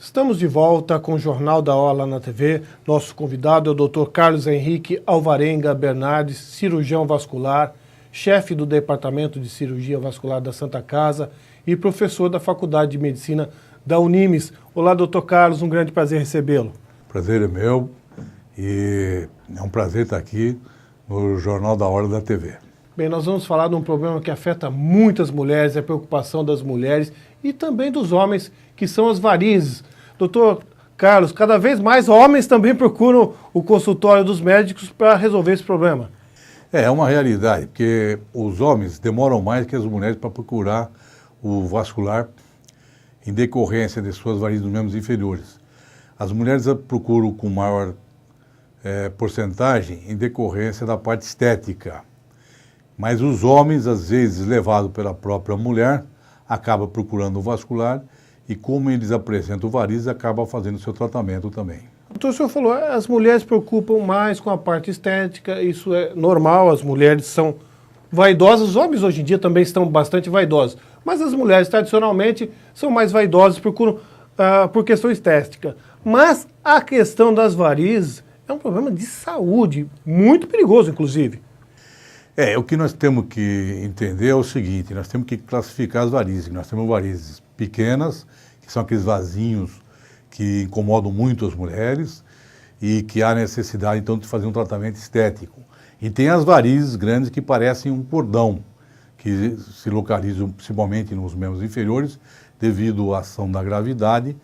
Estamos de volta com o Jornal da Hora na TV. Nosso convidado é o Dr. Carlos Henrique Alvarenga Bernardes, cirurgião vascular, chefe do Departamento de Cirurgia Vascular da Santa Casa e professor da Faculdade de Medicina da Unimes. Olá, Dr. Carlos, um grande prazer recebê-lo. Prazer é meu e é um prazer estar aqui no Jornal da Hora da TV. Bem, nós vamos falar de um problema que afeta muitas mulheres, a preocupação das mulheres e também dos homens, que são as varizes. Doutor Carlos, cada vez mais homens também procuram o consultório dos médicos para resolver esse problema. É uma realidade, porque os homens demoram mais que as mulheres para procurar o vascular em decorrência de suas varizes dos membros inferiores. As mulheres procuram com maior porcentagem em decorrência da parte estética. Mas os homens, às vezes, levados pela própria mulher, acabam procurando o vascular e, como eles apresentam varizes, acabam fazendo o seu tratamento também. Doutor, o senhor falou, as mulheres se preocupam mais com a parte estética, isso é normal, as mulheres são vaidosas, os homens hoje em dia também estão bastante vaidosos, mas as mulheres tradicionalmente são mais vaidosas, procuram por questão estética. Mas a questão das varizes é um problema de saúde, muito perigoso, inclusive. O que nós temos que entender é o seguinte, nós temos que classificar as varizes. Nós temos varizes pequenas, que são aqueles vasinhos que incomodam muito as mulheres e que há necessidade, então, de fazer um tratamento estético. E tem as varizes grandes que parecem um cordão, que se localizam principalmente nos membros inferiores, devido à ação da gravidade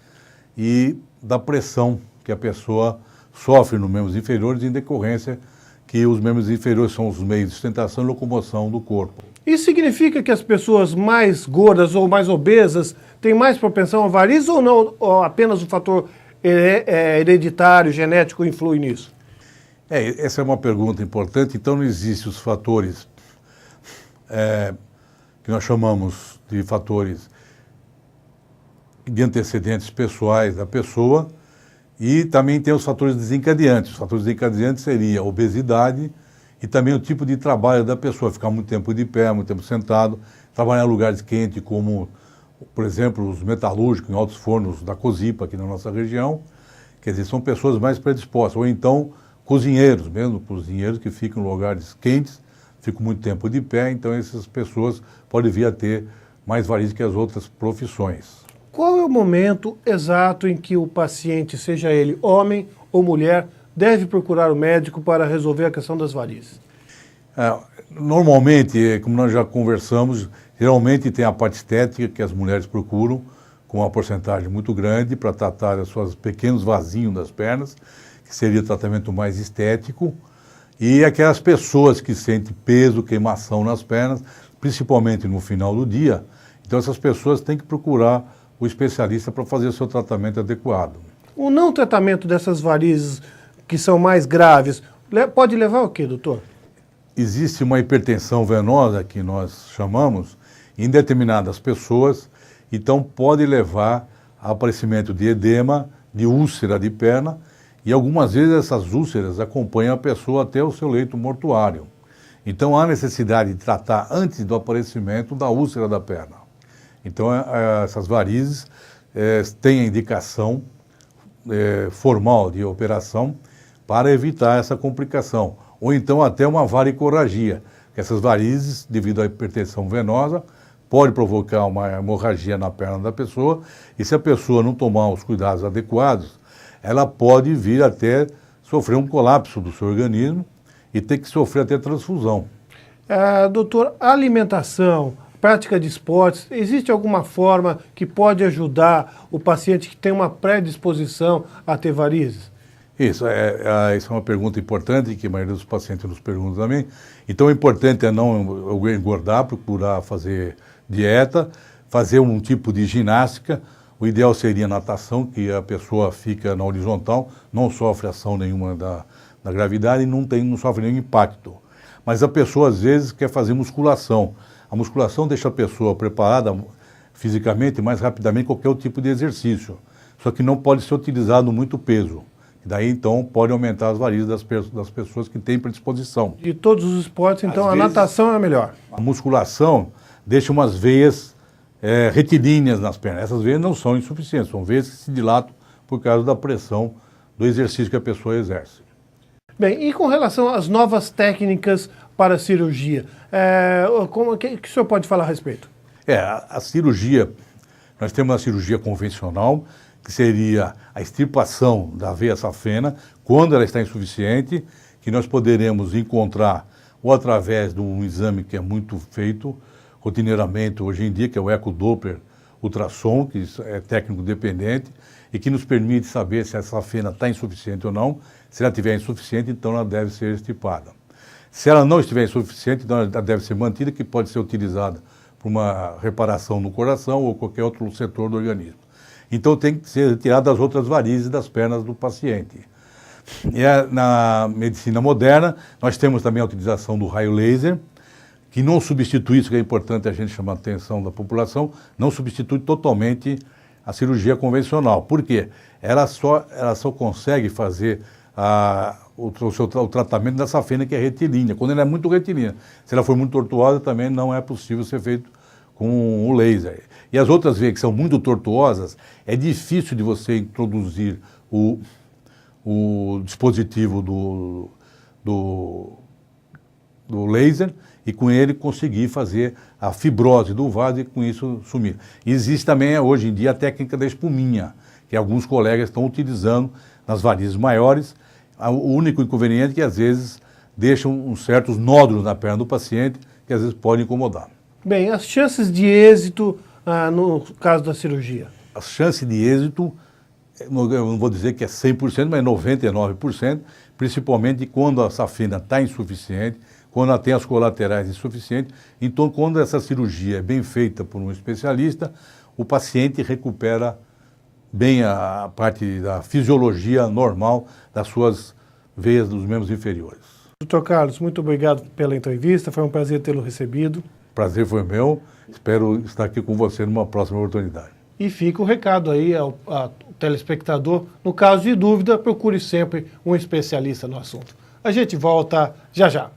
e da pressão que a pessoa sofre nos membros inferiores em decorrência que os membros inferiores são os meios de sustentação e locomoção do corpo. Isso significa que as pessoas mais gordas ou mais obesas têm mais propensão a varizes ou não? Ou apenas o fator hereditário, genético influi nisso? Essa é uma pergunta importante. Então não existem os fatores que nós chamamos de fatores de antecedentes pessoais da pessoa. E também tem os fatores desencadeantes. Os fatores desencadeantes seriam a obesidade e também o tipo de trabalho da pessoa, ficar muito tempo de pé, muito tempo sentado, trabalhar em lugares quentes como, por exemplo, os metalúrgicos em altos fornos da Cozipa, aqui na nossa região. Quer dizer, são pessoas mais predispostas. Ou então cozinheiros, mesmo cozinheiros que ficam em lugares quentes, ficam muito tempo de pé, então essas pessoas podem vir a ter mais varizes que as outras profissões. Qual é o momento exato em que o paciente, seja ele homem ou mulher, deve procurar o médico para resolver a questão das varizes? Normalmente, como nós já conversamos, geralmente tem a parte estética que as mulheres procuram, com uma porcentagem muito grande, para tratar os seus pequenos vasinhos das pernas, que seria o tratamento mais estético, e aquelas pessoas que sentem peso, queimação nas pernas, principalmente no final do dia. Então essas pessoas têm que procurar o especialista para fazer o seu tratamento adequado. O não tratamento dessas varizes que são mais graves pode levar ao quê, doutor? Existe uma hipertensão venosa, que nós chamamos, em determinadas pessoas, então pode levar a aparecimento de edema, de úlcera de perna, e algumas vezes essas úlceras acompanham a pessoa até o seu leito mortuário. Então há necessidade de tratar antes do aparecimento da úlcera da perna. Então, essas varizes têm a indicação formal de operação para evitar essa complicação. Ou então até uma varicorragia. Essas varizes, devido à hipertensão venosa, pode provocar uma hemorragia na perna da pessoa e se a pessoa não tomar os cuidados adequados, ela pode vir até sofrer um colapso do seu organismo e ter que sofrer até transfusão. Doutor, a alimentação, prática de esportes, existe alguma forma que pode ajudar o paciente que tem uma predisposição a ter varizes? Isso é uma pergunta importante que a maioria dos pacientes nos pergunta também. Então o importante é não engordar, procurar fazer dieta, fazer um tipo de ginástica. O ideal seria natação, que a pessoa fica na horizontal, não sofre ação nenhuma da gravidade e não sofre nenhum impacto. Mas a pessoa às vezes quer fazer musculação. A musculação deixa a pessoa preparada fisicamente mais rapidamente que qualquer tipo de exercício. Só que não pode ser utilizado muito peso. E daí, então, pode aumentar as varizes das pessoas que têm predisposição. De todos os esportes, então, a natação é a melhor? A musculação deixa umas veias retilíneas nas pernas. Essas veias não são insuficientes, são veias que se dilatam por causa da pressão do exercício que a pessoa exerce. Bem, e com relação às novas técnicas para a cirurgia, o que o senhor pode falar a respeito? A cirurgia, nós temos a cirurgia convencional, que seria a extirpação da veia safena, quando ela está insuficiente, que nós poderemos encontrar ou através de um exame que é muito feito rotineiramente hoje em dia, que é o ecodoppler ultrassom, que é técnico dependente, e que nos permite saber se essa safena está insuficiente ou não. Se ela estiver insuficiente, então ela deve ser extirpada. Se ela não estiver insuficiente, então ela deve ser mantida, que pode ser utilizada para uma reparação no coração ou qualquer outro setor do organismo. Então tem que ser retirada as outras varizes das pernas do paciente. E na medicina moderna, nós temos também a utilização do raio laser, que não substitui, isso que é importante a gente chamar a atenção da população, não substitui totalmente a cirurgia convencional. Por quê? Ela só consegue fazer o tratamento da safena, que é retilínea, quando ela é muito retilínea. Se ela for muito tortuosa, também não é possível ser feito com o laser. E as outras veias que são muito tortuosas, é difícil de você introduzir o dispositivo do laser e com ele conseguir fazer a fibrose do vaso e com isso sumir. E existe também hoje em dia a técnica da espuminha, que alguns colegas estão utilizando nas varizes maiores. O único inconveniente é que às vezes deixam uns certos nódulos na perna do paciente que às vezes podem incomodar. Bem, as chances de êxito no caso da cirurgia? As chances de êxito, eu não vou dizer que é 100%, mas 99%, principalmente quando a safena está insuficiente, quando ela tem as colaterais insuficientes. Então, quando essa cirurgia é bem feita por um especialista, o paciente recupera bem a parte da fisiologia normal das suas veias dos membros inferiores. Dr. Carlos, muito obrigado pela entrevista, foi um prazer tê-lo recebido. Prazer foi meu, espero estar aqui com você numa próxima oportunidade. E fica o recado aí ao telespectador, no caso de dúvida, procure sempre um especialista no assunto. A gente volta já já.